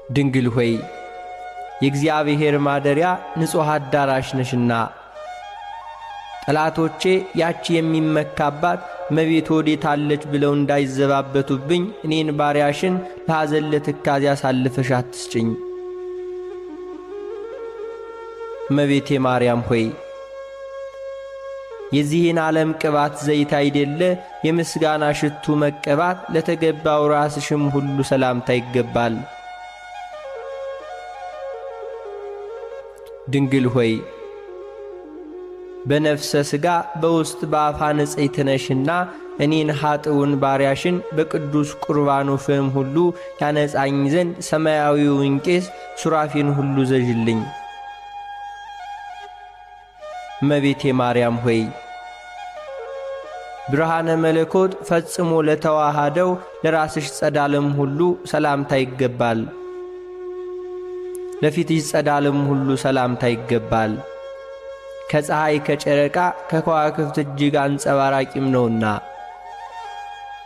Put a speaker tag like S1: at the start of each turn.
S1: ድንግል ሆይ የእግዚአብሔር ማደሪያ ንጹሕ አዳራሽ ነሽና ጠላቶቼ ያቺ የሚመካባት እመቤት ወዴት አለች ብለው እንዳይዘባበቱብኝ እኔን ባሪያሽን ለሐዘን ለትካዜ አሳልፈሽ አትስጭኝ። እመቤቴ ማርያም ሆይ የዚህን ዓለም ቅባት ዘይት አይደለ የምስጋና ሽቱ መቀባት ለተገባው ራስሽም ሁሉ ሰላምታ ይገባል። ድንግል ሆይ በነፍሰ ሥጋ በውስጥ በአፋ ንጽሕት ነሽና እኔን ኀጥውን ባሪያሽን በቅዱስ ቁርባኑ ፍም ሁሉ ያነጻኝ ዘንድ ሰማያዊውን ቄስ ሱራፊን ሁሉ ዘዥልኝ። እመቤቴ ማርያም ሆይ ብርሃነ መለኮት ፈጽሞ ለተዋሃደው ለራስሽ ጸዳልም ሁሉ ሰላምታ ይገባል። ለፊትሽ ጸዳልም ሁሉ ሰላምታ ይገባል። ከፀሐይ ከጨረቃ ከከዋክብት እጅግ አንጸባራቂም ነውና